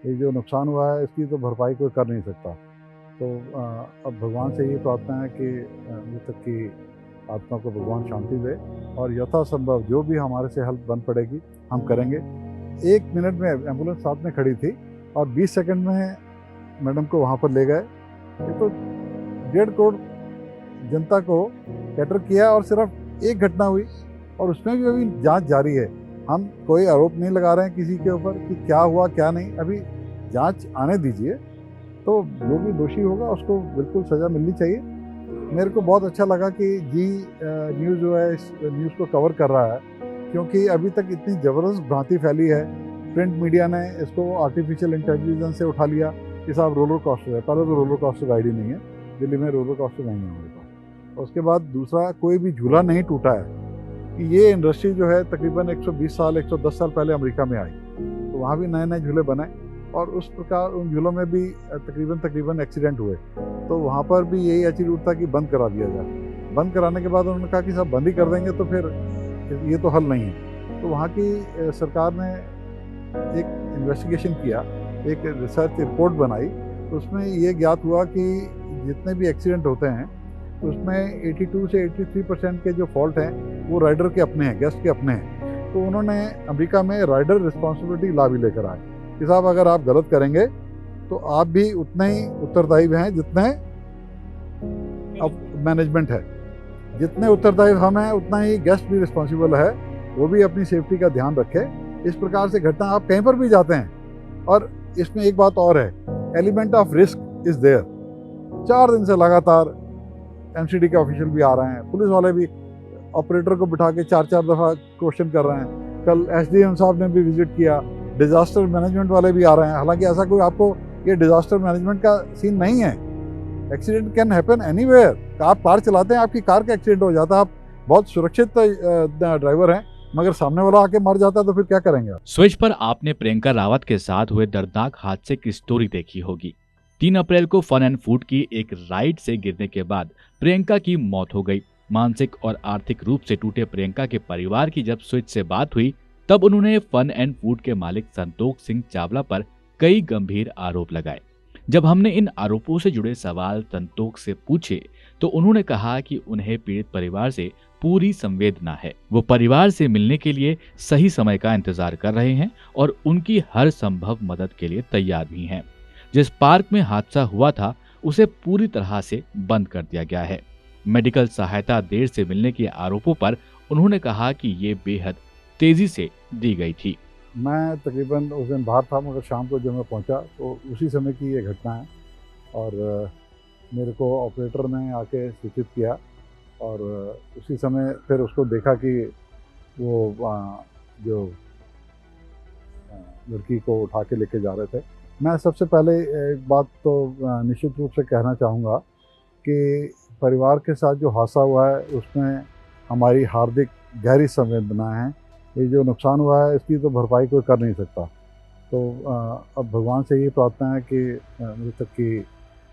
ये जो नुकसान हुआ है इसकी तो भरपाई कोई कर नहीं सकता। तो अब भगवान से ये प्रार्थना है कि मृतक की आत्मा को भगवान शांति दे और यथासंभव जो भी हमारे से हेल्प बन पड़ेगी हम करेंगे। 1 मिनट में एम्बुलेंस साथ में खड़ी थी और 20 सेकंड में मैडम को वहाँ पर ले गए। ये तो 1.5 करोड़ जनता को कैटर किया और सिर्फ एक घटना हुई और उसमें भी अभी जांच जारी है। हम कोई आरोप नहीं लगा रहे हैं किसी के ऊपर कि क्या हुआ क्या नहीं, अभी जांच आने दीजिए, तो जो भी दोषी होगा उसको बिल्कुल सज़ा मिलनी चाहिए। मेरे को बहुत अच्छा लगा कि जी न्यूज़ जो है इस न्यूज़ को कवर कर रहा है, क्योंकि अभी तक इतनी ज़बरदस्त भ्रांति फैली है। प्रिंट मीडिया ने इसको आर्टिफिशियल इंटेलिजेंस से उठा लिया कि साहब रोलर कोस्टर है। पहले तो रोलर कोस्टर गाइड ही नहीं है, दिल्ली में रोलर कोस्टर नहीं है हमारे पास। उसके बाद दूसरा, कोई भी झूला नहीं टूटा है। ये इंडस्ट्री जो है तकरीबन 120 साल 110 साल पहले अमेरिका में आई, तो वहाँ भी नए नए झूले बने और उस प्रकार उन झूलों में भी तकरीबन एक्सीडेंट हुए। तो वहाँ पर भी यही एटीट्यूड था कि बंद करा दिया जाए। बंद कराने के बाद उन्होंने कहा कि सब बंद ही कर देंगे तो फिर ये तो हल नहीं है। तो वहाँ की सरकार ने एक इन्वेस्टिगेशन किया, एक रिसर्च रिपोर्ट बनाई, तो उसमें ये ज्ञात हुआ कि जितने भी एक्सीडेंट होते हैं उसमें 82 से 83% के जो फॉल्ट हैं वो राइडर के अपने हैं, गेस्ट के अपने हैं। तो उन्होंने अमेरिका में राइडर रिस्पॉन्सिबिलिटी लॉ भी लेकर आए कि साहब अगर आप गलत करेंगे तो आप भी उतने ही उत्तरदायी हैं जितने अब मैनेजमेंट है। जितने उत्तरदायी हम हैं उतना ही गेस्ट भी रिस्पॉन्सिबल है, वो भी अपनी सेफ्टी का ध्यान रखे। इस प्रकार से घटना, आप कहीं पर भी जाते हैं। और इसमें एक बात और है, element of risk is there. 4 दिन से लगातार एमसीडी के ऑफिशियल भी आ रहे हैं, पुलिस वाले भी ऑपरेटर को बिठा के 4-4 दफ़ा क्वेश्चन कर रहे हैं। कल एसडीएम साहब ने भी विजिट किया, डिजास्टर मैनेजमेंट वाले भी आ रहे हैं। हालांकि ऐसा कोई आपको ये डिजास्टर मैनेजमेंट का सीन नहीं है। Accident can happen anywhere. आप कार चलाते हैं, आपकी कार का एक्सीडेंट हो जाता है, आप बहुत सुरक्षित ड्राइवर हैं, मगर सामने वाला आके मर जाता है तो फिर क्या करेंगे आप? स्विच पर आपने प्रियंका रावत के साथ हुए दर्दनाक हादसे की स्टोरी देखी होगी। 3 अप्रैल को फन एंड फूड की एक राइड से गिरने के बाद प्रियंका की मौत हो गई। मानसिक और आर्थिक रूप से टूटे प्रियंका के परिवार की जब स्विच से बात हुई तब उन्होंने फन एंड फूड के मालिक संतोष सिंह चावला पर कई गंभीर आरोप लगाए। जब हमने इन आरोपों से जुड़े सवाल संतोष से पूछे तो उन्होंने कहा कि उन्हें पीड़ित परिवार से पूरी संवेदना है। वो परिवार से मिलने के लिए सही समय का इंतजार कर रहे हैं और उनकी हर संभव मदद के लिए तैयार भी हैं। जिस पार्क में हादसा हुआ था उसे पूरी तरह से बंद कर दिया गया है। मेडिकल सहायता देर से मिलने के आरोपों पर उन्होंने कहा कि ये बेहद तेजी से दी गई थी। मैं तकरीबन उस दिन बाहर था, मगर शाम को जब मैं पहुंचा तो उसी समय की ये घटना है और मेरे को ऑपरेटर ने आके सूचित किया और उसी समय फिर उसको देखा कि वो जो लड़की को उठा के लेके जा रहे थे। मैं सबसे पहले एक बात तो निश्चित रूप से कहना चाहूँगा कि परिवार के साथ जो हादसा हुआ है उसमें हमारी हार्दिक गहरी संवेदना है। ये जो नुकसान हुआ है इसकी तो भरपाई कोई कर नहीं सकता। तो अब भगवान से ये प्रार्थना है कि मृतक की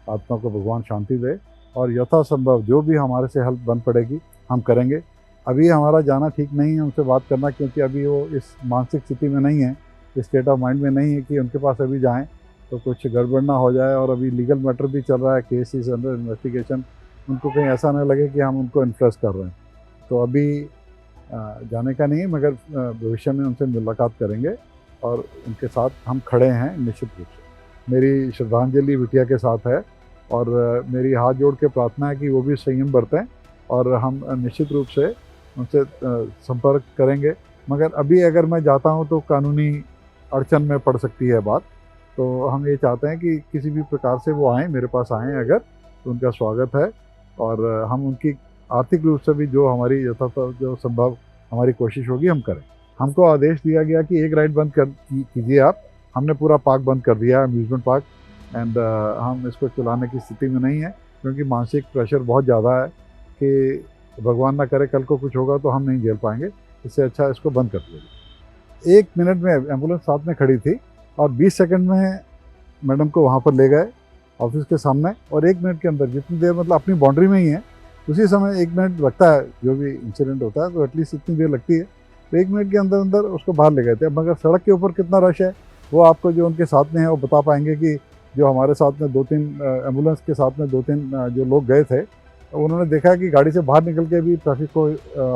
आत्मा को भगवान शांति दे और यथासंभव जो भी हमारे से हेल्प बन पड़ेगी हम करेंगे। अभी हमारा जाना ठीक नहीं है उनसे बात करना, क्योंकि अभी वो इस मानसिक स्थिति में नहीं है, इस स्टेट ऑफ माइंड में नहीं है कि उनके पास अभी जाएं तो कुछ गड़बड़ ना हो जाए। और अभी लीगल मैटर भी चल रहा है, केस इज अंडर इन्वेस्टिगेशन। उनको कहीं ऐसा ना लगे कि हम उनको इन्फ्लुएंस कर रहे हैं। तो अभी जाने का नहीं है, मगर भविष्य में उनसे मुलाकात करेंगे और उनके साथ हम खड़े हैं निश्चित रूप से। मेरी श्रद्धांजलि बिटिया के साथ है और मेरी हाथ जोड़ के प्रार्थना है कि वो भी संयम बरतें और हम निश्चित रूप से उनसे संपर्क करेंगे। मगर अभी अगर मैं जाता हूं तो कानूनी अड़चन में पड़ सकती है बात। तो हम ये चाहते हैं कि किसी भी प्रकार से वो आएँ, मेरे पास आएँ अगर, तो उनका स्वागत है और हम उनकी आर्थिक रूप से भी जो हमारी यथासंभव जो संभव हमारी कोशिश होगी हम करें। हमको आदेश दिया गया कि एक राइड बंद कीजिए आप। हमने पूरा पार्क बंद कर दिया है, अम्यूज़मेंट पार्क, एंड हम इसको चलाने की स्थिति में नहीं है, क्योंकि मानसिक प्रेशर बहुत ज़्यादा है कि भगवान ना करे कल को कुछ होगा तो हम नहीं झेल पाएंगे। इससे अच्छा इसको बंद कर दीजिए। 1 मिनट में एम्बुलेंस साथ में खड़ी थी और 20 सेकंड में मैडम को वहाँ पर ले गए ऑफिस के सामने, और 1 मिनट के अंदर, जितनी देर मतलब अपनी बाउंड्री में ही है, उसी समय 1 मिनट लगता है जो भी इंसिडेंट होता है, तो एटलीस्ट इतनी देर लगती है। तो 1 मिनट के अंदर अंदर उसको बाहर ले गए थे। मगर सड़क के ऊपर कितना रश है वो आपको जो उनके साथ में है वो बता पाएंगे कि जो हमारे साथ में 2-3 एम्बुलेंस के साथ में 2-3 जो लोग गए थे, उन्होंने देखा कि गाड़ी से बाहर निकल के भी ट्रैफिक को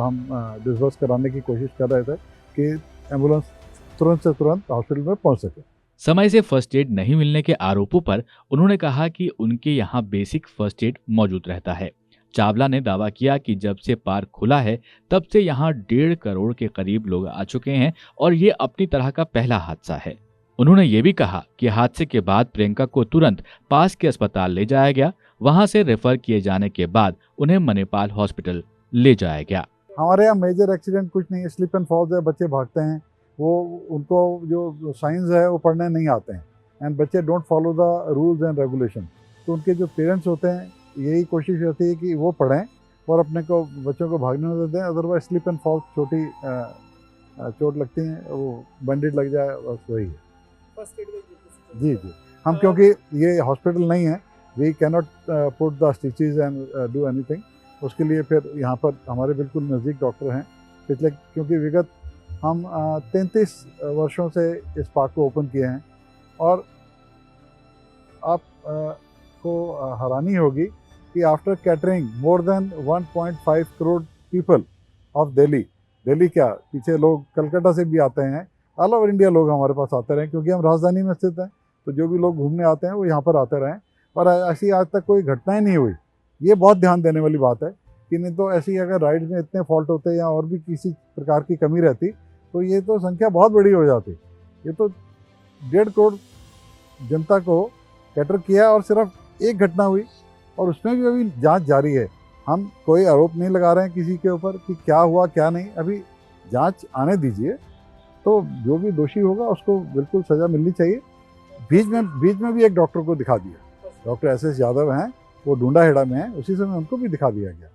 हम डिस्पर्स कराने की कोशिश कर रहे थे कि एम्बुलेंस तुरंत से तुरंत हॉस्पिटल में पहुंच सके। समय से फर्स्ट एड नहीं मिलने के आरोपों पर उन्होंने कहा कि उनके यहाँ बेसिक फर्स्ट एड मौजूद रहता है। चावला ने दावा किया कि जब से पार्क खुला है तब से यहाँ 1.5 करोड़ के करीब लोग आ चुके हैं और ये अपनी तरह का पहला हादसा है। उन्होंने ये भी कहा कि हादसे के बाद प्रियंका को तुरंत पास के अस्पताल ले जाया गया। वहां से रेफर किए जाने के बाद उन्हें मणिपाल हॉस्पिटल ले जाया गया। हमारे यहाँ मेजर एक्सीडेंट कुछ नहीं है, स्लिप एंड फॉल्स है, बच्चे भागते हैं, वो उनको जो साइंस है वो पढ़ने नहीं आते हैं एंड बच्चे don't follow the rules and regulation. तो उनके जो पेरेंट्स होते हैं यही कोशिश रहती है कि वो पढ़ें और अपने को बच्चों को भागने न दें, अदरवाइज स्लिप एंड फॉल्स छोटी चोट लगती हैं, वो बैंडेज लग जाए, बस वही है। जी जी, हम क्योंकि ये हॉस्पिटल नहीं है, we cannot put the stitches and do anything, उसके लिए फिर यहाँ पर हमारे बिल्कुल नज़दीक डॉक्टर हैं पिछले, क्योंकि विगत हम 33 वर्षों से इस पार्क को ओपन किए हैं और आप को हैरानी होगी कि after catering more than 1.5 crore people of Delhi क्या पीछे लोग कलकत्ता से भी आते हैं, ऑल ओवर इंडिया लोग हमारे पास आते रहे, क्योंकि हम राजधानी में स्थित हैं, तो जो भी लोग घूमने आते हैं वो यहाँ पर आते रहें और ऐसी आज तक कोई घटनाएं नहीं हुई। ये बहुत ध्यान देने वाली बात है कि नहीं तो ऐसी अगर राइड में इतने फॉल्ट होते या और भी किसी प्रकार की कमी रहती तो ये तो संख्या बहुत बड़ी हो जाती। ये तो 1.5 करोड़ जनता को कैटर किया और सिर्फ एक घटना हुई और उसमें भी अभी जांच जारी है। हम कोई आरोप नहीं लगा रहे हैं किसी के ऊपर कि क्या हुआ क्या नहीं, अभी जांच आने दीजिए, तो जो भी दोषी होगा उसको बिल्कुल सज़ा मिलनी चाहिए। बीच में भी एक डॉक्टर को दिखा दिया, डॉक्टर SS यादव हैं, वो ढूंढाहेड़ा में हैं, उसी समय उनको भी दिखा दिया गया।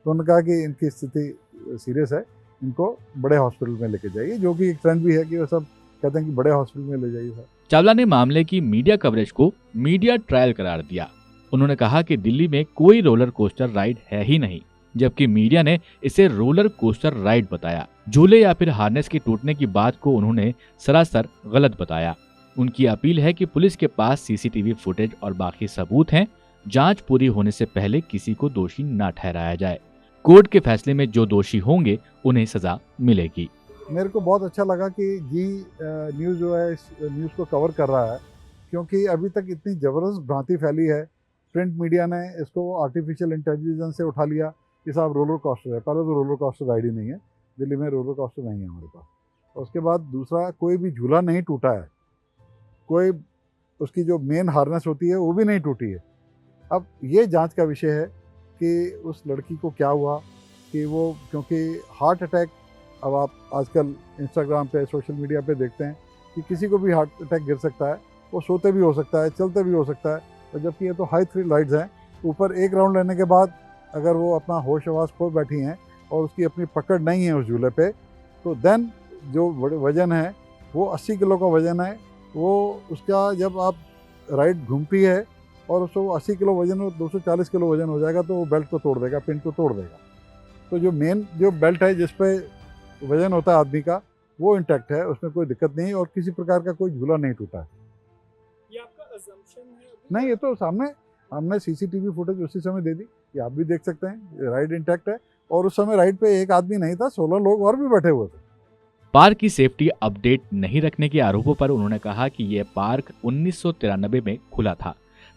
तो उन्होंने कहा कि इनकी स्थिति सीरियस है, इनको बड़े हॉस्पिटल में लेके जाइए, जो कि एक ट्रेंड भी है कि वो सब कहते हैं कि बड़े हॉस्पिटल में ले जाइए सर। चावला ने मामले की मीडिया कवरेज को मीडिया ट्रायल करार दिया। उन्होंने कहा कि दिल्ली में कोई रोलर कोस्टर राइड है ही नहीं, जबकि मीडिया ने इसे रोलर कोस्टर राइड बताया। झूले या फिर हार्नेस के टूटने की बात को उन्होंने सरासर गलत बताया। उनकी अपील है कि पुलिस के पास CCTV फुटेज और बाकी सबूत हैं। जांच पूरी होने से पहले किसी को दोषी न ठहराया जाए। कोर्ट के फैसले में जो दोषी होंगे उन्हें सजा मिलेगी। मेरे को बहुत अच्छा लगा कि जी न्यूज़ जो है इस न्यूज़ को कवर कर रहा है, क्योंकि अभी तक इतनी ज़बरदस्त भ्रांति फैली है। प्रिंट मीडिया ने इसको आर्टिफिशियल इंटेलिजेंस से उठा लिया कि साहब रोलर कोस्टर है। पहले तो रोलर कोस्टर राइड ही नहीं है, दिल्ली में रोलर कोस्टर नहीं है हमारे पास। उसके बाद दूसरा, कोई भी झूला नहीं टूटा है, कोई उसकी जो मेन हार्नेस होती है वो भी नहीं टूटी है। अब ये जांच का विषय है कि उस लड़की को क्या हुआ, कि वो क्योंकि हार्ट अटैक, अब आप आजकल इंस्टाग्राम पे सोशल मीडिया पे देखते हैं कि किसी को भी हार्ट अटैक गिर सकता है, वो सोते भी हो सकता है, चलते भी हो सकता है। तो जबकि ये तो हाई थ्रिल राइड्स हैं, ऊपर एक राउंड लेने के बाद अगर वो अपना होश आवास खो बैठी हैं और उसकी अपनी पकड़ नहीं है उस झूले पे, तो देन जो वज़न है वो 80 किलो का वज़न है। वो उसका जब आप राइड घूमती है और उसको 80 किलो वज़न हो, 240 किलो वज़न हो जाएगा, तो वो बेल्ट को तोड़ देगा, पिन को तोड़ देगा। तो जो मेन जो बेल्ट है जिस पे वज़न होता है आदमी का, वो इंटैक्ट है, उसमें कोई दिक्कत नहीं और किसी प्रकार का कोई झूला नहीं टूटा है। ये आपका अजम्पशन है? नहीं, ये तो सामने हमने CCTV फुटेज उसी समय दे दी, ये आप भी देख सकते हैं, राइड इंटैक्ट है और उस समय राइड पे एक आदमी नहीं था, 16 लोग और भी बैठे हुए थे। पार्क की सेफ्टी अपडेट नहीं रखने के आरोपों पर उन्होंने कहा कि यह पार्क 1993 में खुला था।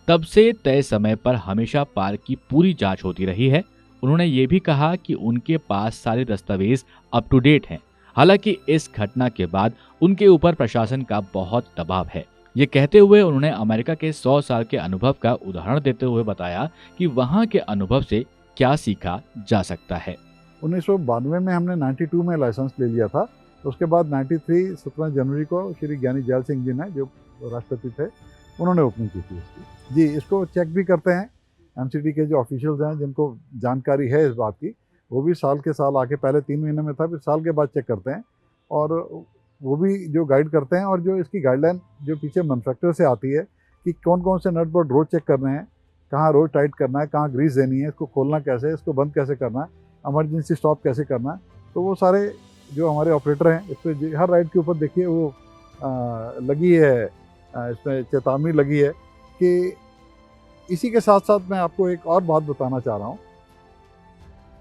तब से तय समय पर हमेशा पार्क की पूरी जांच होती रही है। उन्होंने ये भी कहा कि उनके पास सारे दस्तावेज अप टू डेट हैं। हालांकि इस घटना के बाद उनके ऊपर प्रशासन का बहुत दबाव है। ये कहते हुए उन्होंने अमेरिका के 100 साल के अनुभव का उदाहरण देते हुए बताया कि वहां के अनुभव से क्या सीखा जा सकता है। 1992 में हमने 92 में लाइसेंस ले लिया था। उसके बाद 93 17 जनवरी को श्री ज्ञानी जैल सिंह जी ने, जो राष्ट्रपति थे, उन्होंने ओपनिंग की थी इसकी। जी, इसको चेक भी करते हैं MCD के जो ऑफिशियल्स हैं जिनको जानकारी है इस बात की, वो भी साल के साल आके, पहले 3 महीने में था, फिर साल के बाद चेक करते हैं और वो भी जो गाइड करते हैं और जो इसकी गाइडलाइन जो पीछे मैन्युफैक्चरर से आती है कि कौन कौन से नट बोल्ट रोज चेक करने हैं, कहाँ रोज टाइट करना है, कहाँ ग्रीस देनी है, इसको खोलना कैसे है, इसको बंद कैसे करना है, इमरजेंसी स्टॉप कैसे करना है, तो वो सारे जो हमारे ऑपरेटर हैं इस पर हर राइड के ऊपर देखिए वो लगी है, इसमें चेतावनी लगी है कि इसी के साथ साथ मैं आपको एक और बात बताना चाह रहा हूँ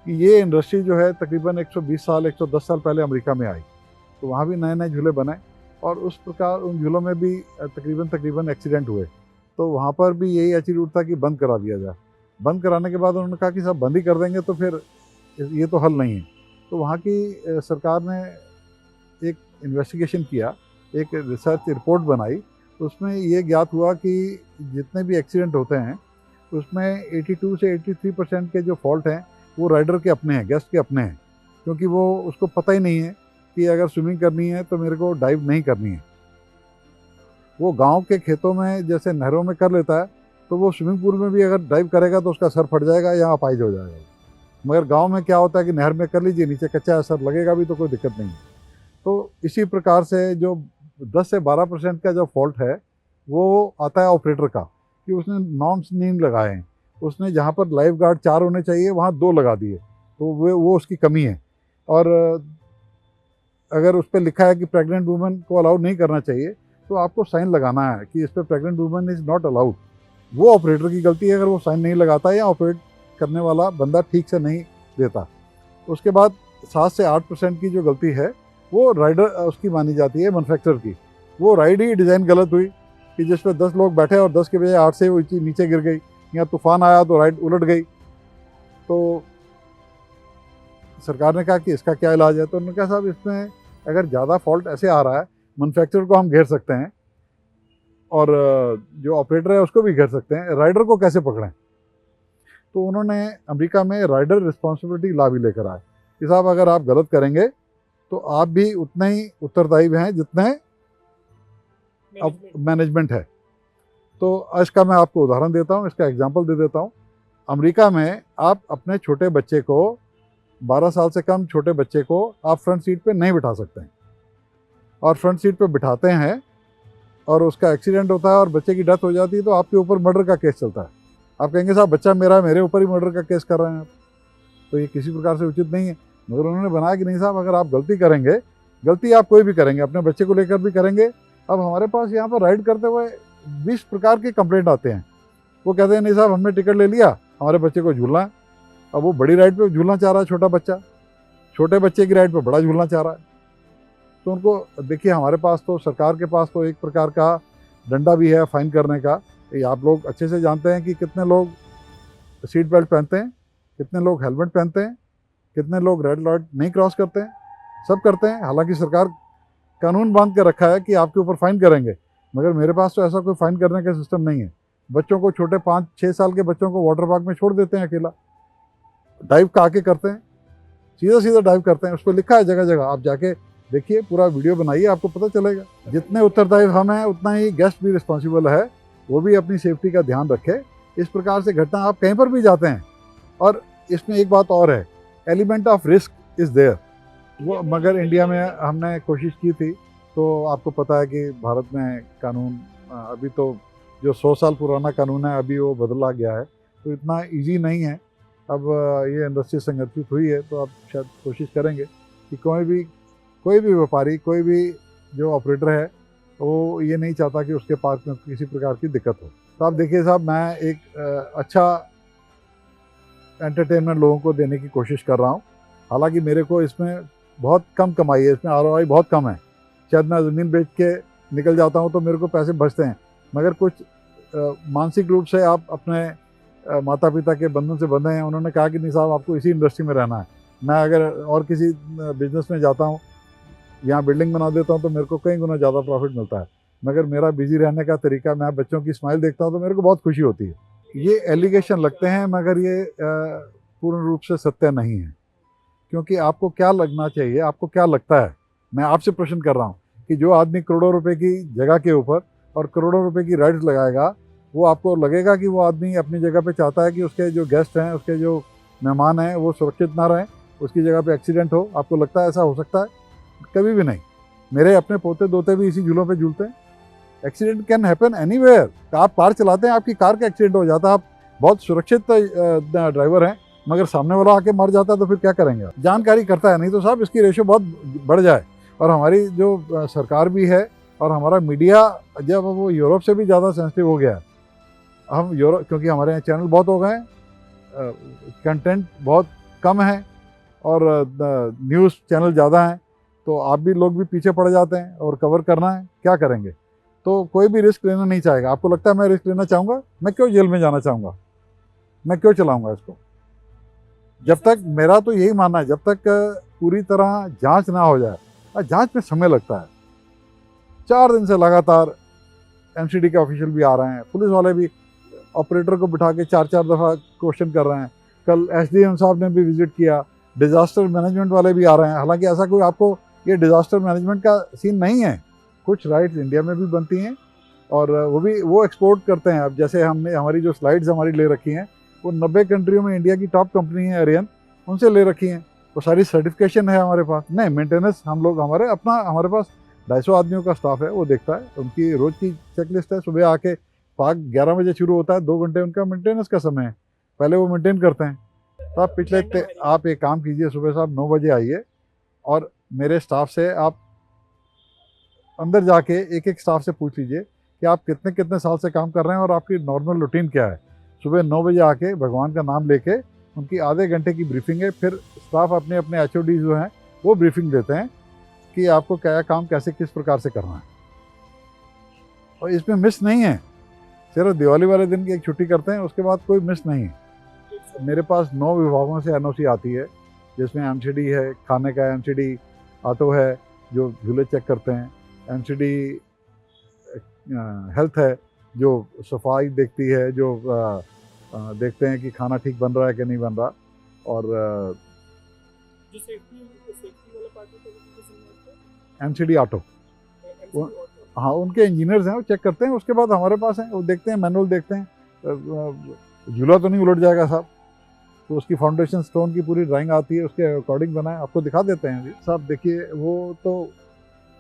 कि ये इंडस्ट्री जो है तकरीबन 120 साल 110 साल पहले अमेरिका में आई, तो वहाँ भी नए नए झूले बने और उस प्रकार उन झूलों में भी तकरीबन एक्सीडेंट हुए। तो वहाँ पर भी यही एटीट्यूड था कि बंद करा दिया जाए। बंद कराने के बाद उन्होंने कहा कि सब बंद ही कर देंगे तो फिर ये तो हल नहीं है। तो वहाँ की सरकार ने एक इन्वेस्टिगेशन किया, एक रिसर्च रिपोर्ट बनाई, उसमें ये ज्ञात हुआ कि जितने भी एक्सीडेंट होते हैं उसमें 82 से 83% के जो फॉल्ट हैं वो राइडर के अपने हैं, गेस्ट के अपने हैं, क्योंकि वो उसको पता ही नहीं है कि अगर स्विमिंग करनी है तो मेरे को डाइव नहीं करनी है। वो गांव के खेतों में जैसे नहरों में कर लेता है, तो वो स्विमिंग पूल में भी अगर डाइव करेगा तो उसका सर फट जाएगा या अपाहिज हो जाएगा। मगर गांव में क्या होता है कि नहर में कर लीजिए, नीचे कच्चा है, सर लगेगा भी तो कोई दिक्कत नहीं है। तो इसी प्रकार से जो 10 से 12% का जो फॉल्ट है वो आता है ऑपरेटर का, कि उसने नॉर्म्स नहीं लगाए हैं, उसने जहाँ पर लाइफ गार्ड 4 होने चाहिए वहाँ 2 लगा दिए, तो वो उसकी कमी है। और अगर उस पर लिखा है कि प्रेग्नेंट वुमेन को अलाउ नहीं करना चाहिए तो आपको साइन लगाना है कि इस पर pregnant women is not allowed. वो ऑपरेटर की गलती है अगर वो साइन नहीं लगाता या ऑपरेट करने वाला बंदा ठीक से नहीं देता। उसके बाद 7 से 8% की जो गलती है वो राइडर उसकी मानी जाती है, मैन्युफैक्चरर की। वो राइड ही डिज़ाइन गलत हुई कि जिस पर 10 लोग बैठे और 10 के बजाय 8 से वो नीचे गिर गई, या तूफान आया तो राइड उलट गई। तो सरकार ने कहा कि इसका क्या इलाज है, तो उन्होंने कहा साहब इसमें अगर ज़्यादा फॉल्ट ऐसे आ रहा है, मैन्युफैक्चरर को हम घेर सकते हैं और जो ऑपरेटर है उसको भी घेर सकते हैं, राइडर को कैसे पकड़ें। तो उन्होंने अमेरिका में राइडर रिस्पॉन्सिबिलिटी लॉ भी लेकर आए कि साहब अगर आप गलत करेंगे तो आप भी उतने ही उत्तरदायी हैं जितने मैनेजमेंट है। तो इसका मैं आपको उदाहरण देता हूँ, इसका एग्जांपल दे देता हूँ। अमेरिका में आप अपने छोटे बच्चे को 12 साल से कम छोटे बच्चे को आप फ्रंट सीट पे नहीं बिठा सकते हैं, और फ्रंट सीट पे बिठाते हैं और उसका एक्सीडेंट होता है और बच्चे की डेथ हो जाती है तो आपके ऊपर मर्डर का केस चलता है। आप कहेंगे साहब बच्चा मेरा है, मेरे ऊपर ही मर्डर का केस कर रहे हैं आप, तो ये किसी प्रकार से उचित नहीं है। मगर उन्होंने बनाया कि नहीं साहब अगर आप गलती करेंगे, गलती आप कोई भी करेंगे, अपने बच्चे को लेकर भी करेंगे। अब हमारे पास यहाँ पर राइड करते हुए 20 प्रकार के कंप्लेंट आते हैं। वो कहते हैं नहीं साहब हमने टिकट ले लिया, हमारे बच्चे को झूलना है। अब वो बड़ी राइड पे झूलना चाह रहा है छोटा बच्चा, छोटे बच्चे की राइड पे बड़ा झूलना चाह रहा है। तो उनको देखिए, हमारे पास तो सरकार के पास तो एक प्रकार का डंडा भी है फाइन करने का। ये आप लोग अच्छे से जानते हैं कि कितने लोग सीट बेल्ट पहनते हैं, कितने लोग हेलमेट पहनते हैं, कितने लोग रेड लाइट नहीं क्रॉस करते हैं, सब करते हैं। हालांकि सरकार कानून बांध के रखा है कि आपके ऊपर फाइन करेंगे, मगर मेरे पास तो ऐसा कोई फाइन करने का सिस्टम नहीं है। बच्चों को, छोटे 5-6 साल के बच्चों को वाटर पार्क में छोड़ देते हैं अकेला, डाइव का आके करते हैं, सीधा सीधा डाइव करते हैं। उस पर लिखा है जगह जगह, आप जाके देखिए, पूरा वीडियो बनाइए, आपको पता चलेगा। जितने उत्तरदायी हम हैं उतना ही गेस्ट भी रिस्पॉन्सिबल है, वो भी अपनी सेफ्टी का ध्यान रखे। इस प्रकार से घटना आप कहीं पर भी जाते हैं। और इसमें एक बात और है, element of risk is there. वो मगर इंडिया में हमने कोशिश की थी, तो आपको पता है कि भारत में कानून अभी तो जो 100 साल पुराना कानून है अभी वो बदला गया है, तो इतना इजी नहीं है। अब ये इंडस्ट्री संगठित हुई है तो आप शायद कोशिश करेंगे कि कोई भी व्यापारी, कोई भी जो ऑपरेटर है वो ये नहीं चाहता कि उसके पार्क में किसी प्रकार की दिक्कत हो। तो आप देखिए साहब, मैं एक अच्छा एंटरटेनमेंट लोगों को देने की कोशिश कर रहा हूँ। हालांकि मेरे को इसमें बहुत कम कमाई है, इसमें ROI बहुत कम है। शायद मैं ज़मीन बेच के निकल जाता हूँ तो मेरे को पैसे बचते हैं, मगर कुछ मानसिक रूप से आप अपने माता पिता के बंधन से बंधे हैं। उन्होंने कहा कि नहीं साहब आपको इसी इंडस्ट्री में रहना है। मैं अगर और किसी बिजनेस में जाता हूँ, यहाँ बिल्डिंग बना देता हूँ तो मेरे को कई गुना ज़्यादा प्रॉफिट मिलता है, मगर मेरा बिजी रहने का तरीका, मैं बच्चों की स्माइल देखता हूँ तो मेरे को बहुत खुशी होती है। ये एलिगेशन लगते हैं मगर ये पूर्ण रूप से सत्य नहीं है, क्योंकि आपको क्या लगना चाहिए, आपको क्या लगता है। मैं आपसे प्रश्न कर रहा हूँ कि जो आदमी करोड़ों रुपए की जगह के ऊपर और करोड़ों रुपए की राइड्स लगाएगा, वो आपको लगेगा कि वो आदमी अपनी जगह पे चाहता है कि उसके जो गेस्ट हैं, उसके जो मेहमान हैं वो सुरक्षित ना रहें, उसकी जगह पे एक्सीडेंट हो। आपको लगता है ऐसा हो सकता है? कभी भी नहीं। मेरे अपने पोते दोते भी इसी झूलों पे झूलते हैं। Accident can happen anywhere. आप कार चलाते हैं, आपकी कार का एक्सीडेंट हो जाता है, आप बहुत सुरक्षित ड्राइवर हैं, मगर सामने वाला आके मर जाता है तो फिर क्या करेंगे आप? जानकारी करता है नहीं तो साहब इसकी रेशो बहुत बढ़ जाए। और हमारी जो सरकार भी है और हमारा मीडिया जब वो यूरोप से भी ज़्यादा सेंसिटिव हो गया है, हम यूरोप, क्योंकि हमारे यहाँ चैनल बहुत हो गए हैं, कंटेंट बहुत कम है और न्यूज़ चैनल ज़्यादा हैं, तो आप भी लोग भी पीछे पड़ जाते हैं और कवर करना है, क्या करेंगे? तो कोई भी रिस्क लेना नहीं चाहेगा। आपको लगता है मैं रिस्क लेना चाहूँगा? मैं क्यों जेल में जाना चाहूँगा? मैं क्यों चलाऊँगा इसको? जब तक, मेरा तो यही मानना है, जब तक पूरी तरह जांच ना हो जाए, और जांच में समय लगता है। 4 दिन से लगातार एमसीडी के ऑफिशियल भी आ रहे हैं, पुलिस वाले भी ऑपरेटर को बिठा के 4-4 दफ़ा क्वेश्चन कर रहे हैं। कल एसडीएम साहब ने भी विजिट किया, डिज़ास्टर मैनेजमेंट वाले भी आ रहे हैं। हालांकि ऐसा कोई आपको ये डिज़ास्टर मैनेजमेंट का सीन नहीं है, कुछ राइट्स इंडिया में भी बनती हैं और वो एक्सपोर्ट करते हैं। अब जैसे हमने हमारी जो स्लाइड्स हमारी ले रखी हैं, वो 90 कंट्रियों में इंडिया की टॉप कंपनी है एरियन, उनसे ले रखी हैं। वो सारी सर्टिफिकेशन है हमारे पास। नहीं, मेंटेनेंस हम लोग हमारे पास 250 आदमियों का स्टाफ है, वो देखता है। उनकी रोज़ की चेकलिस्ट है। सुबह आके पार्क 11 बजे शुरू होता है, 2 घंटे उनका मेंटेनेंस का समय है, पहले वो मेंटेन करते हैं। तो आप एक काम कीजिए, सुबह साहब 9 बजे आइए और मेरे स्टाफ से आप अंदर जाके एक स्टाफ से पूछ लीजिए कि आप कितने साल से काम कर रहे हैं और आपकी नॉर्मल रूटीन क्या है। सुबह 9 बजे आके भगवान का नाम लेके उनकी आधे घंटे की ब्रीफिंग है। फिर स्टाफ अपने HOD जो हैं वो ब्रीफिंग देते हैं कि आपको क्या काम कैसे किस प्रकार से करना है। और इसमें मिस नहीं है, सिर्फ दिवाली वाले दिन की एक छुट्टी करते हैं, उसके बाद कोई मिस नहीं है। मेरे पास 9 विभागों से NOC आती है, जिसमें MCD है, खाने का MCD, ऑटो है जो झूले चेक करते हैं, MCD हेल्थ है जो सफाई देखती है, जो देखते हैं कि खाना ठीक बन रहा है कि नहीं बन रहा। और जो सेफ्टी वाला पार्ट है MCD ऑटो, हाँ, उनके इंजीनियर्स हैं, वो चेक करते हैं। उसके बाद हमारे पास हैं, वो देखते हैं, मैनुअल देखते हैं, झूला तो नहीं उलट जाएगा साहब, तो उसकी फाउंडेशन स्टोन की पूरी ड्राइंग आती है, उसके अकॉर्डिंग बनाए, आपको दिखा देते हैं साहब। देखिए, वो तो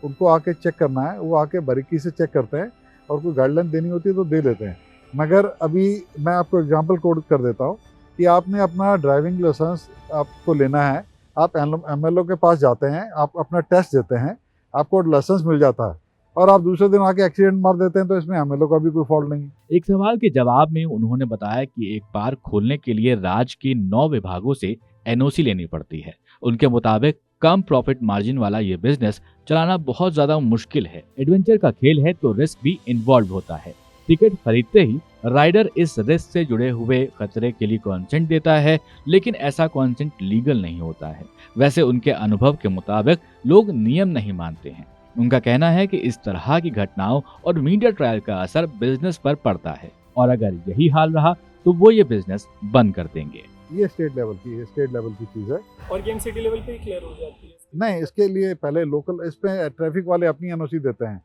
उनको आके चेक करना है, वो आके बारीकी से चेक करते हैं और कोई गाइडलाइन देनी होती है तो दे देते हैं। मगर अभी मैं आपको एग्जांपल कोड कर देता हूँ कि आपने अपना ड्राइविंग लाइसेंस आपको लेना है, आप MLO के पास जाते हैं, आप अपना टेस्ट देते हैं, आपको लाइसेंस मिल जाता है और आप दूसरे दिन आके एक्सीडेंट मार देते हैं, तो इसमें MLO का भी कोई फॉल्ट नहीं है। एक सवाल के जवाब में उन्होंने बताया कि एक पार्क खोलने के लिए राज्य के 9 विभागों से NOC लेनी पड़ती है। उनके मुताबिक कम प्रॉफिट मार्जिन वाला ये बिजनेस चलाना बहुत ज्यादा मुश्किल है। एडवेंचर का खेल है तो रिस्क भी इन्वॉल्व होता है। टिकट खरीदते ही राइडर इस रिस्क से जुड़े हुए खतरे के लिए कॉन्सेंट देता है, लेकिन ऐसा कॉन्सेंट लीगल नहीं होता है। वैसे उनके अनुभव के मुताबिक लोग नियम नहीं मानते हैं। उनका कहना है कि इस तरह की घटनाओं और मीडिया ट्रायल का असर बिजनेस पर पड़ता है और अगर यही हाल रहा तो वो ये बिजनेस बंद कर देंगे। ये स्टेट लेवल की चीज़ है और ये सिटी लेवल पे ही क्लियर हो जाती है। नहीं, इसके लिए पहले लोकल, इस पे ट्रैफिक वाले अपनी NOC देते हैं,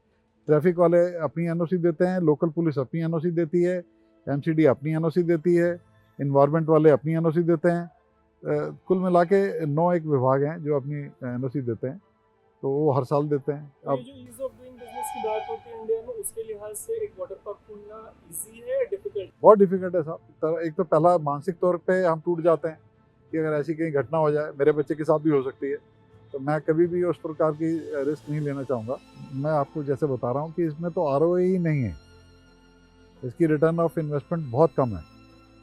ट्रैफिक वाले अपनी NOC देते हैं, लोकल पुलिस अपनी NOC देती है, MCD अपनी NOC देती है, इन्वायरमेंट वाले अपनी NOC देते हैं। कुल मिला के 9 एक विभाग हैं जो अपनी NOC देते हैं, तो वो हर साल देते हैं। अब जो ईज ऑफ डूइंग बिजनेस की बात होती है इंडिया में, उसके लिहाज से एक वाटर पार्क खोलना इजी है या डिफिकल्ट? बहुत डिफिकल्ट है साहब। एक तो पहला मानसिक तौर पे हम टूट जाते हैं कि अगर ऐसी कहीं घटना हो जाए, मेरे बच्चे के साथ भी हो सकती है, तो मैं कभी भी उस प्रकार की रिस्क नहीं लेना चाहूँगा। मैं आपको जैसे बता रहा हूँ कि इसमें तो ROI ही नहीं है, इसकी रिटर्न ऑफ इन्वेस्टमेंट बहुत कम है,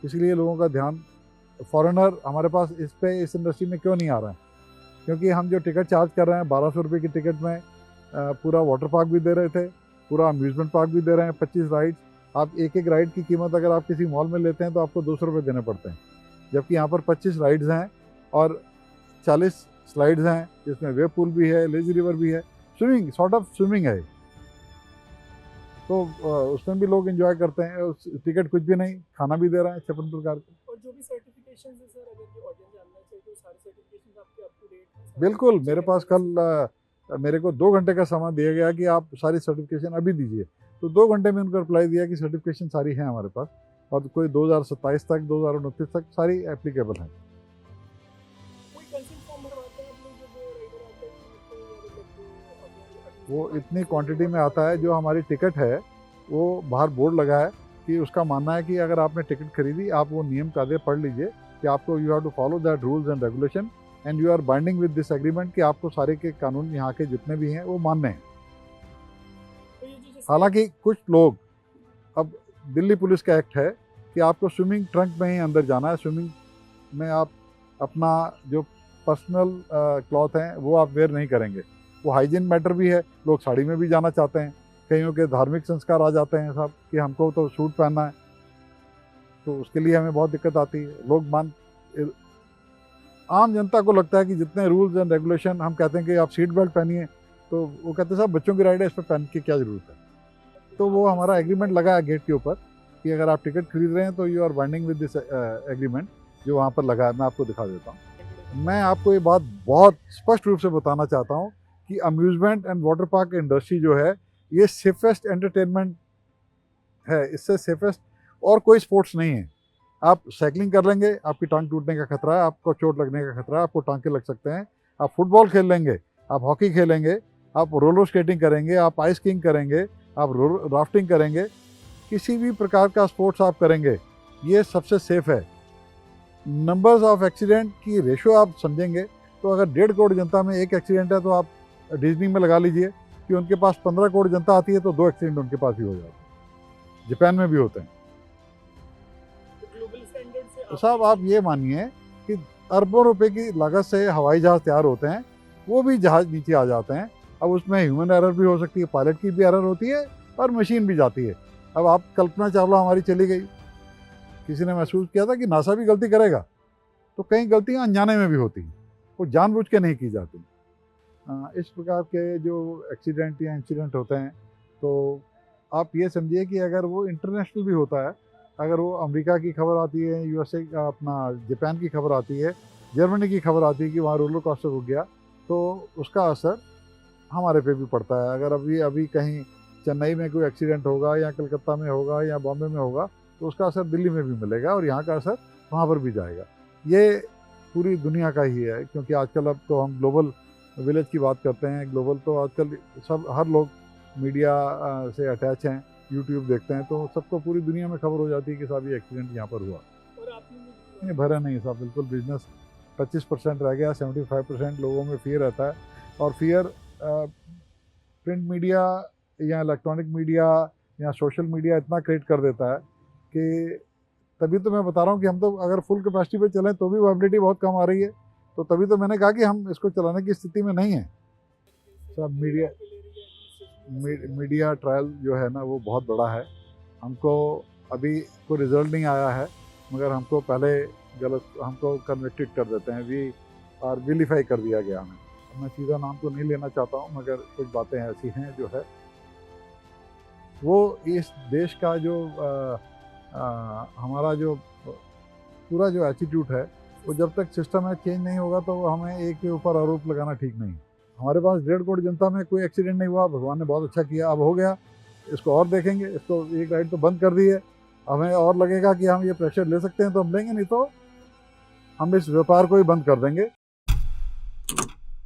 इसलिए लोगों का ध्यान, फॉरेनर हमारे पास इस इंडस्ट्री में क्यों नहीं आ रहा है? क्योंकि हम जो टिकट चार्ज कर रहे हैं 1200 रुपये की टिकट में पूरा वाटर पार्क भी दे रहे थे, पूरा अम्यूज़मेंट पार्क भी दे रहे हैं, 25 राइड्स। आप एक राइड की कीमत अगर आप किसी मॉल में लेते हैं तो आपको 200 रुपये देने पड़ते हैं, जबकि यहाँ पर 25 राइड्स हैं और 40 स्लाइड्स हैं, जिसमें वेव पूल भी है, लेजी रिवर भी है, स्विमिंग है। तो उसमें भी लोग एंजॉय करते हैं। टिकट कुछ भी नहीं, खाना भी दे रहे हैं 56 प्रकार के। और जो भी सर्टिफिकेशंस है सर, अगर ये ऑडियंस जानना चाहे तो सारे सर्टिफिकेशंस आपके अप टू डेट हैं? बिल्कुल, मेरे पास कल मेरे को 2 घंटे का समय दिया गया कि आप सारी सर्टिफिकेशन अभी दीजिए, तो 2 घंटे में उनको रिप्लाई दिया कि सर्टिफिकेशन सारी हैं हमारे पास और कोई 2027 तक 2029 तक सारी एप्लीकेबल हैं। कोई कंसेंट फॉर्म भरवाते हैं आप लोग जब राइडर आते हैं तो, मतलब वो इतनी क्वांटिटी में आता है, जो हमारी टिकट है वो बाहर बोर्ड लगा है कि उसका मानना है कि अगर आपने टिकट खरीदी, आप वो नियम कायदे पढ़ लीजिए कि आपको you have to follow that rules and regulation and you are binding with this agreement, कि आपको सारे के कानून यहाँ के जितने भी हैं वो मानने हैं। हालांकि कुछ लोग, अब दिल्ली पुलिस का एक्ट है कि आपको स्विमिंग ट्रंक में ही अंदर जाना है, स्विमिंग में आप अपना जो पर्सनल क्लॉथ हैं वो आप वेयर नहीं करेंगे। वो हाइजीन मैटर भी है, लोग साड़ी में भी जाना चाहते हैं, कईयों के धार्मिक संस्कार आ जाते हैं साहब कि हमको तो सूट पहनना है, तो उसके लिए हमें बहुत दिक्कत आती है। आम जनता को लगता है कि जितने रूल्स एंड रेगुलेशन, हम कहते हैं कि आप सीट बेल्ट पहनिए, तो वो कहते हैं साहब बच्चों की राइड है, इस पर पहन की क्या ज़रूरत है। तो वो हमारा एग्रीमेंट लगा है गेट के ऊपर कि अगर आप टिकट खरीद रहे हैं तो you are binding with this agreement, जो वहाँ पर लगा है। मैं आपको दिखा देता हूँ। मैं आपको ये बात बहुत स्पष्ट रूप से बताना चाहता हूँ कि amusement and water park industry जो है, ये सेफेस्ट एंटरटेनमेंट है, इससे सेफेस्ट और कोई स्पोर्ट्स नहीं है। आप साइकिलिंग कर लेंगे, आपकी टांग टूटने का खतरा है, आपको चोट लगने का खतरा है, आपको टांके लग सकते हैं। आप फुटबॉल खेल लेंगे, आप हॉकी खेलेंगे, आप रोलर स्केटिंग करेंगे, आप आइस स्कीइंग करेंगे, आप राफ्टिंग करेंगे, किसी भी प्रकार का स्पोर्ट्स आप करेंगे, ये सबसे सेफ है। नंबर्स ऑफ एक्सीडेंट की रेशो आप समझेंगे तो अगर 1.5 करोड़ जनता में एक एक्सीडेंट है, तो आप डिज्नी में लगा लीजिए कि उनके पास 15 करोड़ जनता आती है तो 2 एक्सीडेंट उनके पास भी हो जाते हैं। जापान में भी होते हैं। तो साहब आप ये मानिए कि अरबों रुपए की लागत से हवाई जहाज़ तैयार होते हैं, वो भी जहाज़ नीचे आ जाते हैं। अब उसमें ह्यूमन एरर भी हो सकती है, पायलट की भी एरर होती है और मशीन भी जाती है। अब आप कल्पना चावला हमारी चली गई, किसी ने महसूस किया था कि नासा भी गलती करेगा, तो कई गलतियां अनजाने में भी होती हैं, वो जानबूझ के नहीं की जाती। इस प्रकार के जो एक्सीडेंट या इंसिडेंट होते हैं, तो आप ये समझिए कि अगर वो इंटरनेशनल भी होता है, अगर वो अमेरिका की खबर आती है, यूएसए का अपना जापान की खबर आती है, जर्मनी की खबर आती है कि वहाँ रोलर कोस्टर रुक गया, तो उसका असर हमारे पे भी पड़ता है। अगर अभी कहीं चेन्नई में कोई एक्सीडेंट होगा या कलकत्ता में होगा या बॉम्बे में होगा, तो उसका असर दिल्ली में भी मिलेगा और यहाँ का असर वहाँ पर भी जाएगा। ये पूरी दुनिया का ही है, क्योंकि आजकल अब तो हम ग्लोबल विलेज की बात करते हैं। ग्लोबल तो आजकल सब हर लोग मीडिया से अटैच हैं, यूट्यूब देखते हैं, तो सबको पूरी दुनिया में खबर हो जाती है कि साहब ये एक्सीडेंट यहाँ पर हुआ। और आपने नहीं भरा नहीं साहब, बिल्कुल बिजनेस 25% रह गया, 75% लोगों में फियर रहता है। और फियर प्रिंट मीडिया या इलेक्ट्रॉनिक मीडिया या सोशल मीडिया इतना क्रिएट कर देता है कि तभी तो मैं बता रहा हूँ कि हम तो अगर फुल कैपेसिटी पे चलें तो भी वाइबिलिटी बहुत कम आ रही है। तो तभी तो मैंने कहा कि हम इसको चलाने की स्थिति में नहीं है। सब मीडिया ट्रायल जो है ना, वो बहुत बड़ा है। हमको अभी कोई रिजल्ट नहीं आया है, मगर हमको पहले हमको कन्विक्टेड कर देते हैं, वी और विलीफाई कर दिया गया हमें। मैं सीधा नाम तो नहीं लेना चाहता हूँ, मगर कुछ बातें ऐसी हैं जो है वो इस देश का जो हमारा जो पूरा जो एटीट्यूड है, वो जब तक सिस्टम है चेंज नहीं होगा तो हमें एक के ऊपर आरोप लगाना ठीक नहीं। हमारे पास 1.5 करोड़ जनता में कोई एक्सीडेंट नहीं हुआ, भगवान ने बहुत अच्छा किया। अब हो गया, इसको और देखेंगे। इसको एक राइड तो बंद कर दी है, हमें और लगेगा कि हम ये प्रेशर ले सकते हैं तो हम लेंगे, नहीं तो हम इस व्यापार को ही बंद कर देंगे।